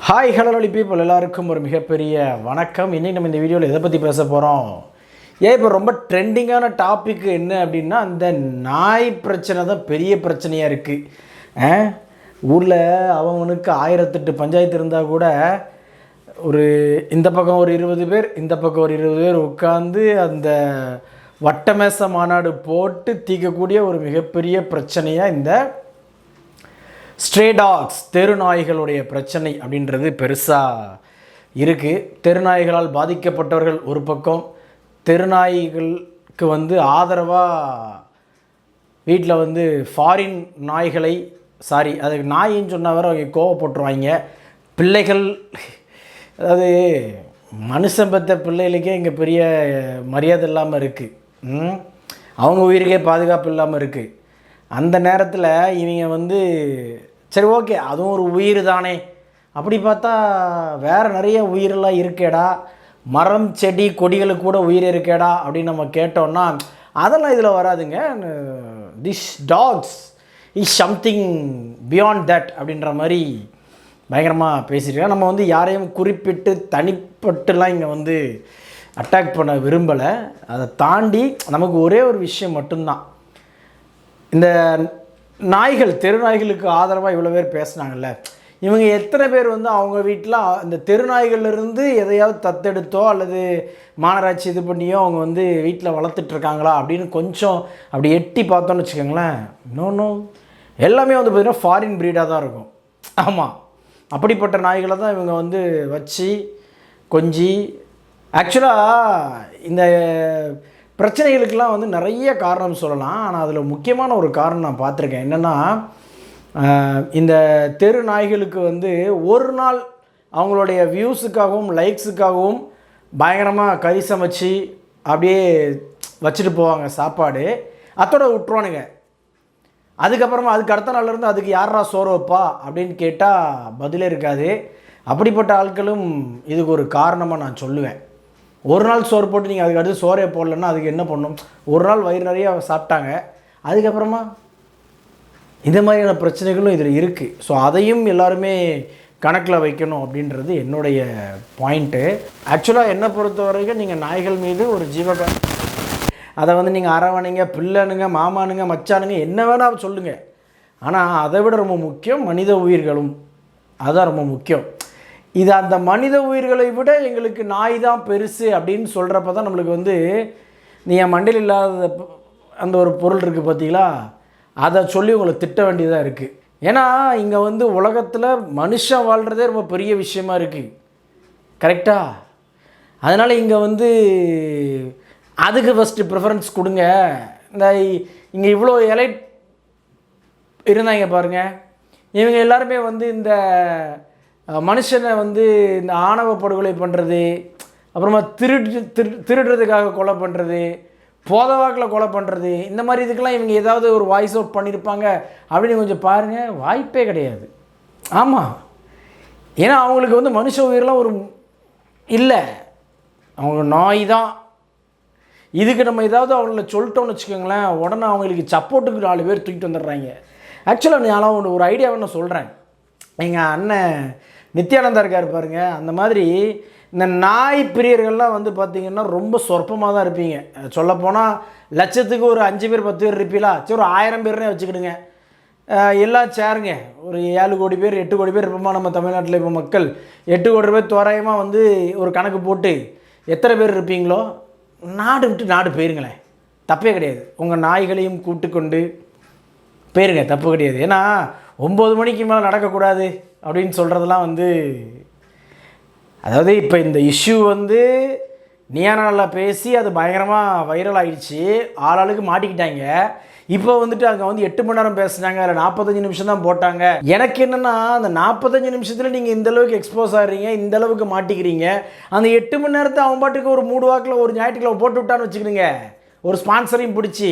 Hi hello லி people எல்லாருக்கும் ஒரு மிகப்பெரிய வணக்கம். இன்றைக்கி நம்ம இந்த வீடியோவில் எதை பற்றி பேச போகிறோம்? இப்போ ரொம்ப ட்ரெண்டிங்கான டாபிக் என்ன அப்படின்னா, அந்த நாய் பிரச்சனை தான் பெரிய பிரச்சனையாக இருக்குது. ஊரில் அவனுக்கு 1008 பஞ்சாயத்து இருந்தால் கூட ஒரு இந்த பக்கம் ஒரு 20 பேர், இந்த பக்கம் ஒரு 20 பேர் உட்காந்து அந்த வட்டமேச மாநாடு போட்டு தீர்க்கக்கூடிய ஒரு மிகப்பெரிய பிரச்சனையாக இந்த ஸ்ட்ரே டாக்ஸ் தெருநாய்களுடைய பிரச்சனை அப்படின்றது பெருசாக இருக்குது. தெருநாய்களால் பாதிக்கப்பட்டவர்கள் ஒரு பக்கம், தெருநாய்களுக்கு ஆதரவாக வீட்டில் ஃபாரின் நாய்களை அதுக்கு நாயின்னு சொன்ன வரை அவங்க கோவப்பட்டுருவாங்க. பிள்ளைகள், அதாவது மனுஷன் பெற்ற பிள்ளைகளுக்கே இங்கே பெரிய மரியாதை இல்லாமல் இருக்குது. அவங்க உயிருக்கே பாதுகாப்பு இல்லாமல் இருக்குது. அந்த நேரத்தில் இவங்க சரி ஓகே அதுவும் ஒரு உயிர் தானே, அப்படி பார்த்தா வேறு நிறைய உயிரெல்லாம் இருக்கேடா, மரம் செடி கொடிகளுக்கு கூட உயிர் இருக்கேடா அப்படின்னு நம்ம கேட்டோன்னா அதெல்லாம் இதில் வராதுங்க. This tax is something beyond that அப்படின்ற மாதிரி பயங்கரமாக பேசியிருக்கேன். நம்ம யாரையும் குறிப்பிட்டு தனிப்பட்டுலாம் இங்கே அட்டாக் பண்ண விரும்பலை. அதை தாண்டி நமக்கு ஒரே ஒரு விஷயம் மட்டும்தான், இந்த நாய்கள் தெருநாய்களுக்கு ஆதரவாக இவ்வளோ பேர் பேசுனாங்கல்ல, இவங்க எத்தனை பேர் அவங்க வீட்டில் இந்த தெருநாய்கள்லேருந்து எதையாவது தத்தெடுத்தோ அல்லது மாநகராட்சி இது பண்ணியோ அவங்க வீட்டில் வளர்த்துட்ருக்காங்களா அப்படின்னு கொஞ்சம் அப்படி எட்டி பார்த்தோன்னு வச்சுக்கோங்களேன். இன்னொன்று எல்லாமே பார்த்திங்கன்னா ஃபாரின் ப்ரீடாக தான் இருக்கும். ஆமாம், அப்படிப்பட்ட நாய்களை தான் இவங்க வச்சு கொஞ்சி ஆக்சுவலாக இந்த பிரச்சனைகளுக்கெல்லாம் நிறைய காரணம் சொல்லலாம். ஆனால் அதில் முக்கியமான ஒரு காரணம் நான் பார்த்துருக்கேன். என்னென்னா, இந்த தெரு நாய்களுக்கு ஒரு நாள் அவங்களுடைய வியூஸுக்காகவும் லைக்ஸுக்காகவும் பயங்கரமாக கறி சமைச்சு அப்படியே வச்சுட்டு போவாங்க சாப்பாடு, அத்தோட விட்டுருவானுங்க. அதுக்கப்புறமா அதுக்கு அடுத்த நாள்லேருந்து அதுக்கு யாரா சோறு வைப்பா அப்படின்னு கேட்டால் பதிலே இருக்காது. அப்படிப்பட்ட ஆட்களும் இதுக்கு ஒரு காரணமாக நான் சொல்லுவேன். ஒரு நாள் சோறு போட்டு நீங்கள் அதுக்கு அடுத்து சோறே போடலன்னா அதுக்கு என்ன பண்ணும்? ஒரு நாள் வயிறு நிறைய சாப்பிட்டாங்க, அதுக்கப்புறமா இந்த மாதிரியான பிரச்சனைகளும் இதில் இருக்குது. ஸோ அதையும் எல்லாருமே கணக்கில் வைக்கணும் அப்படின்றது என்னுடைய பாயிண்ட்டு. ஆக்சுவலாக என்னை பொறுத்த வரைக்கும் நீங்கள் நாய்கள் மீது ஒரு அதை நீங்கள் அரவணைங்க, பிள்ளைனுங்க, மாமானுங்க, மச்சானுங்க என்ன வேணால் சொல்லுங்கள். ஆனால் அதை விட ரொம்ப முக்கியம் மனித உயிர்களும், அதுதான் ரொம்ப முக்கியம். இது அந்த மனித உயிர்களை விட எங்களுக்கு நாய் தான் பெருசு அப்படின்னு சொல்கிறப்ப தான் நம்மளுக்கு நீ என் மண்டையில் இல்லாத அந்த ஒரு பொருள் இருக்குது பார்த்தீங்களா, அதை சொல்லி உங்களை திட்ட வேண்டியதாக இருக்குது. ஏன்னா இங்கே உலகத்தில் மனுஷன் வாழ்கிறதே ரொம்ப பெரிய விஷயமா இருக்குது, கரெக்டாக? அதனால் இங்கே அதுக்கு ஃபஸ்ட்டு ப்ரிஃபரன்ஸ் கொடுங்க. இந்த இங்கே இவ்வளோ எலைட் இருந்தாங்க பாருங்கள், இவங்க எல்லாருமே இந்த மனுஷனை இந்த ஆணவ படுகொலை பண்ணுறது, அப்புறமா திருடுறதுக்காக கொலை பண்ணுறது, போதவாக்கில் கொலை பண்ணுறது, இந்த மாதிரி இதுக்கெல்லாம் இவங்க ஏதாவது ஒரு வாய்ஸ் அவுட் பண்ணியிருப்பாங்க அப்படின்னு கொஞ்சம் பாருங்கள். வாய்ப்பே கிடையாது. ஆமாம், ஏன்னா அவங்களுக்கு மனுஷ உயிரெலாம் ஒரு இல்லை, அவங்க நாய் தான். இதுக்கு நம்ம ஏதாவது அவங்கள சொல்லிட்டோம்னு வச்சுக்கோங்களேன், உடனே அவங்களுக்கு சப்போர்ட்டுக்கு 4 பேர் தூக்கிட்டு வந்துடுறாங்க. ஆக்சுவலாக நான் ஒரு ஐடியாவை நான் சொல்கிறேன். எங்கள் அண்ணன் நித்யானந்தா இருக்கார் பாருங்க, அந்த மாதிரி இந்த நாய் பிரியர்கள்லாம் பார்த்திங்கன்னா ரொம்ப சொற்பமாக தான் இருப்பீங்க. சொல்லப்போனால் லட்சத்துக்கு ஒரு 5 பேர் 10 பேர் இருப்பீங்களா? சரி, ஒரு 1000 பேர்னே வச்சுக்கிடுங்க. எல்லாம் சேருங்க, ஒரு 7 கோடி பேர் 8 கோடி பேர் இருப்போமா நம்ம தமிழ்நாட்டில். இப்போ மக்கள் 8 கோடி பேர் தோராயமாக ஒரு கணக்கு போட்டு எத்தனை பேர் இருப்பீங்களோ நாடு விட்டு நாடு போயிருங்களேன், தப்பே கிடையாது. உங்கள் நாய்களையும் கூப்பிட்டுக்கொண்டு போயிருங்க, தப்பு கிடையாது. ஏன்னா 9 மணிக்கு மேலே நடக்கக்கூடாது அப்படின்னு சொல்கிறதெல்லாம் அதாவது இப்போ இந்த இஷ்யூ நியானாலில் பேசி அது பயங்கரமாக வைரல் ஆகிடுச்சு, ஆளாளுக்கு மாட்டிக்கிட்டாங்க. இப்போ அங்கே 8 மணி நேரம் பேசுனாங்க, அதில் 45 நிமிஷம் தான் போட்டாங்க. எனக்கு என்னென்னா, அந்த 45 நிமிஷத்தில் நீங்கள் இந்தளவுக்கு எக்ஸ்போஸ் ஆகிறீங்க, இந்தளவுக்கு மாட்டிக்கிறீங்க. அந்த 8 மணி நேரத்தை அவன் பாட்டுக்கு ஒரு மூடு வாக்கில் ஒரு ஞாயிற்றுக்கிழமை போட்டு விட்டான்னு வச்சுக்கிடுங்க, ஒரு ஸ்பான்சரையும் பிடிச்சி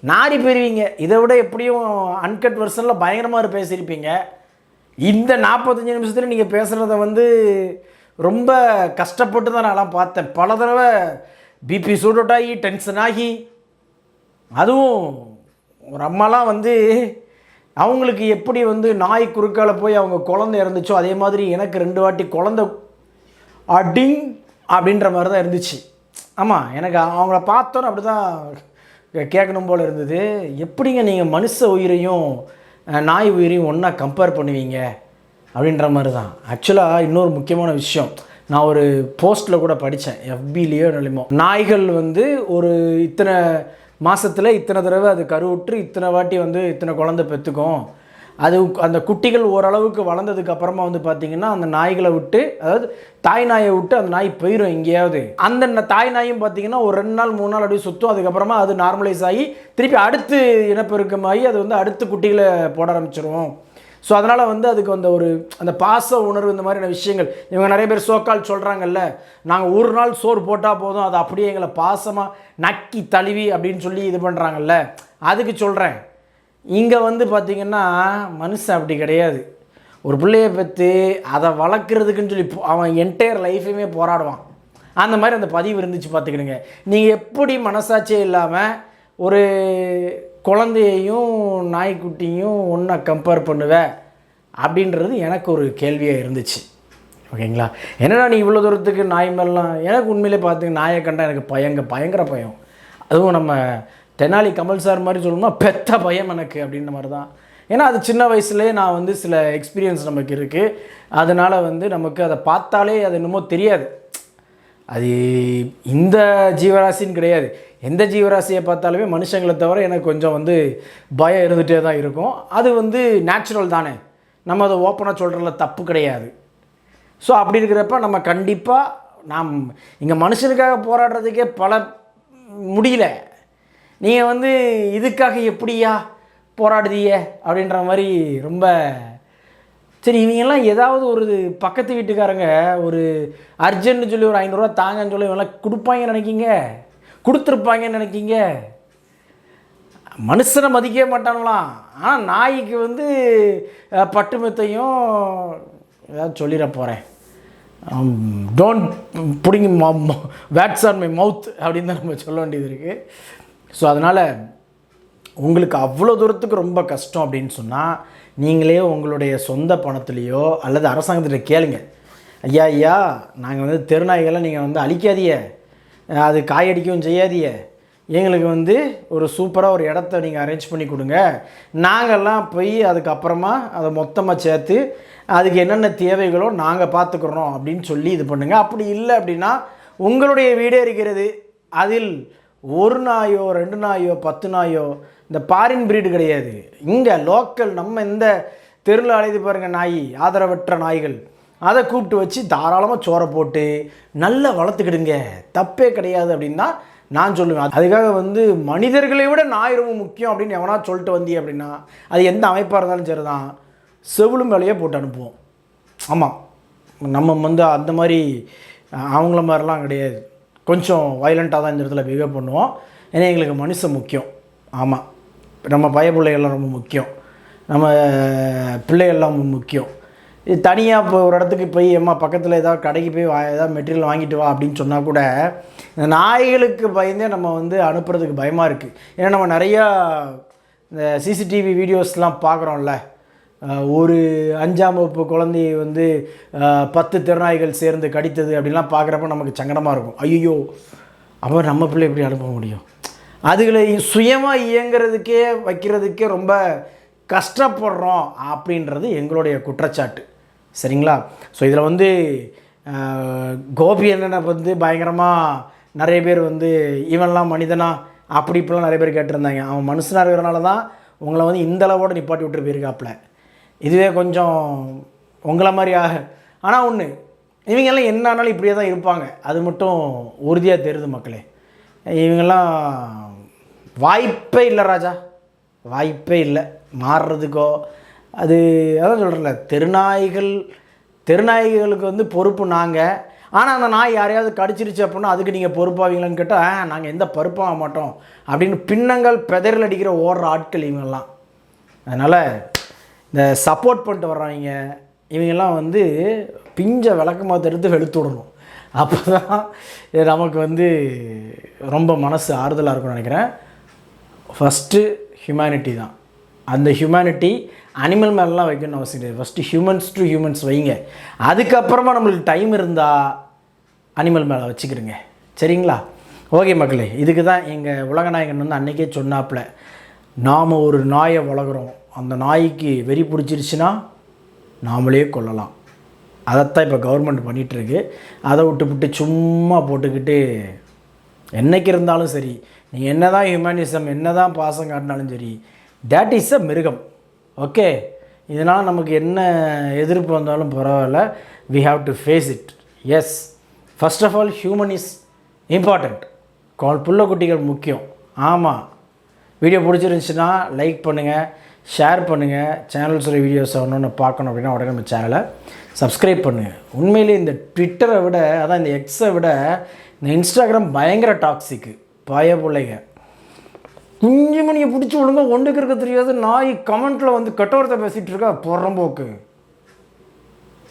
நாரி போயிருவீங்க. இதை விட எப்படியும் அன்கட் வெர்ஷனில் பயங்கரமாக பேசியிருப்பீங்க. இந்த 45 நிமிஷத்தில் நீங்கள் பேசுகிறத ரொம்ப கஷ்டப்பட்டு தான் நான்லாம் பார்த்தேன். பல தடவை பிபி சூட் ஆகி டென்ஷன் ஆகி, அதுவும் ஒரு அம்மாலாம் அவங்களுக்கு எப்படி வந்து நாய் குறுக்கால போய் அவங்க குழந்தை இறந்துச்சோ அதே மாதிரி எனக்கு 2 வாட்டி குழந்தை அடிங் அப்படின்ற மாதிரி தான் இருந்துச்சு. ஆமாம், எனக்கு அவங்கள பார்த்தோன்னு அப்படி தான் கேட்கணும் போல் இருந்தது. எப்படிங்க நீங்கள் மனுஷ உயிரையும் நாய் உயிரையும் ஒன்றா கம்பேர் பண்ணுவீங்க அப்படின்ற மாதிரி தான். ஆக்சுவலாக இன்னொரு முக்கியமான விஷயம் நான் ஒரு போஸ்ட்டில் கூட படித்தேன், எஃபிலேயோ நிலைமோ, நாய்கள் வந்து ஒரு இத்தனை மாதத்தில் இத்தனை தடவை அது கருவுற்று இத்தனை வாட்டி வந்து இத்தனை குழந்தை பெற்றுக்கும். அது அந்த குட்டிகள் ஓரளவுக்கு வளர்ந்ததுக்கு அப்புறமா வந்து பார்த்திங்கன்னா அந்த நாய்களை விட்டு, அதாவது தாய் நாயை விட்டு அந்த நாய் போயிடும் எங்கேயாவது. அந்த தாய் நாயும் பார்த்திங்கன்னா ஒரு 2 நாள் 3 நாள் அப்படியே சுற்றும். அதுக்கப்புறமா அது நார்மலைஸ் ஆகி திருப்பி அடுத்து இனப்பெருக்கமாகி அது வந்து அடுத்து குட்டிகளை போட ஆரம்பிச்சிடும். ஸோ அதனால் வந்து அதுக்கு அந்த பாச உணர்வு இந்த மாதிரியான விஷயங்கள் இவங்க நிறைய பேர் சோக்கால் சொல்கிறாங்கல்ல, நாங்கள் ஒரு நாள் சோறு போட்டால் போதும் அது அப்படியே எங்களை பாசமாக நக்கி தழுவி அப்படின்னு சொல்லி இது பண்ணுறாங்கல்ல, அதுக்கு சொல்கிறேன். இங்கே வந்து பார்த்திங்கன்னா மனுஷன் அப்படி கிடையாது. ஒரு பிள்ளையை பற்றி அதை வளர்க்குறதுக்குன்னு சொல்லி அவன் என்டையர் லைஃபையுமே போராடுவான். அந்த மாதிரி அந்த பதிவு இருந்துச்சு பார்த்துக்கிடுங்க. நீங்கள் எப்படி மனசாட்சியே இல்லாமல் ஒரு குழந்தையையும் நாய்க்குட்டியும் ஒன்றா கம்பேர் பண்ணுவேன் அப்படின்றது எனக்கு ஒரு கேள்வியாக இருந்துச்சு. ஓகேங்களா? என்னடா நீ இவ்வளோ தூரத்துக்கு நாய் மேலாம், எனக்கு உண்மையிலே பார்த்திங்க நாயை கண்டா எனக்கு பயங்கர பயம். அதுவும் நம்ம தெனாலி கமல் சார் மாதிரி சொல்லணும்னா பெத்த பயம் எனக்கு அப்படின்ற மாதிரி தான். ஏன்னா அது சின்ன வயசுலேயே நான் வந்து சில எக்ஸ்பீரியன்ஸ் நமக்கு இருக்குது. அதனால் வந்து நமக்கு அதை பார்த்தாலே அது என்னமோ தெரியாது. அது இந்த ஜீவராசின்னு கிடையாது, எந்த ஜீவராசியை பார்த்தாலுமே மனுஷங்களை தவிர எனக்கு கொஞ்சம் வந்து பயம் இருந்துகிட்டே தான் இருக்கும். அது வந்து நேச்சுரல் தானே, நம்ம அதை ஓப்பனாக சொல்கிறதுல தப்பு கிடையாது. ஸோ அப்படி இருக்கிறப்ப நம்ம கண்டிப்பாக நாம் இங்கே மனுஷனுக்காக போராடுறதுக்கே முடியல, நீங்கள் வந்து இதுக்காக எப்படியா போராடுதீங்க அப்படின்ற மாதிரி ரொம்ப சரி. இவங்கெல்லாம் ஏதாவது ஒரு பக்கத்து வீட்டுக்காரங்க ஒரு அர்ஜென்ட்னு சொல்லி ஒரு 500 ரூபா தாங்கன்னு சொல்லி இவங்கெல்லாம் கொடுப்பாங்கன்னு நினைக்கிங்க, கொடுத்துருப்பாங்கன்னு நினைக்கிங்க. மனுஷனை மதிக்கவே மாட்டாங்களாம். ஆனால் நாய்க்கு வந்து பட்டு மெத்தையும் ஏதாவது சொல்லிட போகிறேன், don't pudding words on my mouth அப்படின்னு தான் நம்ம சொல்ல வேண்டியது இருக்குது. ஸோ அதனால் உங்களுக்கு அவ்வளோ தூரத்துக்கு ரொம்ப கஷ்டம் அப்படின்னு சொன்னால் நீங்களே உங்களுடைய சொந்த பணத்துலேயோ அல்லது அரசாங்கத்தில் கேளுங்க, ஐயா நாங்கள் வந்து தெருநாய்களை நீங்கள் வந்து அழிக்காதீங்க, அது காயடிக்கவும் செய்யாதீங்க, எங்களுக்கு வந்து ஒரு சூப்பராக ஒரு இடத்த நீங்கள் அரேஞ்ச் பண்ணி கொடுங்க, நாங்கள்லாம் போய் அதுக்கப்புறமா அதை மொத்தமாக சேர்த்து அதுக்கு என்னென்ன தேவைகளோ நாங்கள் பார்த்துக்குறோம் அப்படின்னு சொல்லி இது பண்ணுங்கள். அப்படி இல்லை அப்படின்னா உங்களுடைய வீடே இருக்கிறது, அதில் 1 நாயோ 2 நாயோ 10 நாயோ, இந்த ஃபாரின் பிரீடு கிடையாது, இங்கே லோக்கல் நம்ம இந்த தெருவில் அழைத்து பாருங்கள் நாய், ஆதரவற்ற நாய்கள், அதை கூப்பிட்டு வச்சு தாராளமாக சோறை போட்டு நல்லா வளர்த்துக்கிடுங்க, தப்பே கிடையாது அப்படின்னு தான் நான் சொல்லுவேன். அதுக்காக வந்து மனிதர்களை விட நாய் ரொம்ப முக்கியம் அப்படின்னு எவனா சொல்லிட்டு வந்தீங்க அப்படின்னா அது எந்த அமைப்பாக இருந்தாலும் சரி தான், செவிலும் வேலையே போட்டு அனுப்புவோம். ஆமாம், நம்ம வந்து அந்த மாதிரி அவங்கள மாதிரிலாம் கிடையாது, கொஞ்சம் வயலண்ட்டாக தான் இந்த இடத்துல பிஹேவ் பண்ணுவோம். ஏன்னா எங்களுக்கு மனுஷன் முக்கியம். ஆமாம், நம்ம பிள்ளைகள்லாம் ரொம்ப முக்கியம், நம்ம பிள்ளைகள்லாம் முக்கியம். இது தனியாக இப்போ ஒரு இடத்துக்கு போய் பக்கத்தில் ஏதாவது கடைக்கு போய் ஏதாவது மெட்டீரியல் வாங்கிட்டு வா அப்படின்னு சொன்னால் கூட இந்த நாய்களுக்கு பயந்தே நம்ம வந்து அனுப்புறதுக்கு பயமாக இருக்குது. ஏன்னா நம்ம நிறையா இந்த சிசிடிவி வீடியோஸ்லாம் பார்க்குறோம்ல, ஒரு 5ஆம் வகுப்பு குழந்தையை வந்து 10 தெருநாய்கள் சேர்ந்து கடித்தது அப்படின்லாம் பார்க்குறப்ப நமக்கு சங்கடமாக இருக்கும். ஐயோ, அப்போ நம்ம பிள்ளை எப்படி அனுப்ப முடியும்? அதுகளை சுயமாக இயங்கிறதுக்கே வைக்கிறதுக்கே ரொம்ப கஷ்டப்படுறோம் அப்படின்றது எங்களுடைய குற்றச்சாட்டு. சரிங்களா? ஸோ இதில் வந்து கோபி என்னென்ன வந்து பயங்கரமாக நிறைய பேர் வந்து இவன்லாம் மனிதனா அப்படி இப்படிலாம் நிறைய பேர் கேட்டிருந்தாங்க. அவன் மனுஷனாக இருக்கிறனால தான் உங்களை வந்து இந்தளவோடு நிப்பாட்டி விட்டுட்டு போயிருக்காப்புல. இதுவே கொஞ்சம் உங்களை மாதிரி ஆனால் ஒன்று, இவங்கெல்லாம் என்ன ஆனாலும் இப்படியே தான் இருப்பாங்க, அது மட்டும் உறுதியாக தெரியுது மக்களே. இவங்கெல்லாம் வாய்ப்பே இல்லை ராஜா, வாய்ப்பே இல்லை மாறுறதுக்கோ. அதான் சொல்கிறேன்ல, தெருநாய்களுக்கு வந்து பொறுப்பு நாங்கள். ஆனால் அந்த நாய் யாரையாவது கடிச்சிருச்சு அப்படின்னா அதுக்கு நீங்கள் பொறுப்பாவீங்களான்னு கேட்டால் நாங்கள் எந்த பொறுப்பாக மாட்டோம் அப்படின்னு பின்னங்கள் பெதறில் அடிக்கிற ஓடுற ஆட்கள் இவங்கெல்லாம். அதனால் இந்த சப்போர்ட் பண்ணிட்டு வர்றாங்க இவங்கெல்லாம் வந்து பிஞ்ச விளக்கமாக எடுத்து வெளுத்து விடணும். அப்போ தான் நமக்கு வந்து ரொம்ப மனசு ஆறுதலாக இருக்கும்னு நினைக்கிறேன். ஃபஸ்ட்டு ஹியூமனிட்டி தான். அந்த ஹியூமனிட்டி அனிமல் மேலாம் வைக்கணும்னு அவசியம் கிடையாது. ஃபஸ்ட்டு ஹியூமன்ஸ் டு ஹியூமன்ஸ் வைங்க, அதுக்கப்புறமா நம்மளுக்கு டைம் இருந்தால் அனிமல் மேலே வச்சுக்கிறோங்க. சரிங்களா? ஓகே மக்களே, இதுக்கு தான் எங்கள் உலகநாயகன் வந்து அன்றைக்கே சொன்னாப்புல, நாம் ஒரு நாயை வளர்க்குறோம், அந்த நாய்க்கு வெறி பிடிச்சிருச்சுன்னா நாமளே கொல்லலாம். அதைத்தான் இப்போ கவர்மெண்ட் பண்ணிகிட்ருக்கு. அதை விட்டு சும்மா போட்டுக்கிட்டு என்றைக்கு இருந்தாலும் சரி, நீ என்ன தான் ஹியூமனிசம் என்ன தான் பாசம் காட்டினாலும் சரி, தேட் இஸ் அ மிருகம். ஓகே, இதனால் நமக்கு என்ன எதிர்ப்பு வந்தாலும் பரவாயில்ல, we have to face it. Yes, first of all human is important. புள்ள குட்டிகள் முக்கியம். ஆமாம், வீடியோ பிடிச்சிருந்துச்சுன்னா லைக் பண்ணுங்கள், ஷேர் பண்ணுங்கள். சேனல்ஸோட வீடியோஸ் ஒன்று பார்க்கணும் அப்படின்னா உடனே நம்ம சேனலை சப்ஸ்கிரைப் பண்ணுங்கள். உண்மையிலே இந்த ட்விட்டரை விட, அதான் இந்த எக்ஸை விட இந்த இன்ஸ்டாகிராம் பயங்கர டாக்ஸிக்கு. பய பிள்ளைங்க குஞ்சு மணியை பிடிச்சி விடுங்க, ஒன்றுக்கு இருக்க தெரியாது நாய் கமெண்ட்டில் வந்து கட்டோரத்தை பேசிகிட்டு இருக்கா, புறம்போக்கு.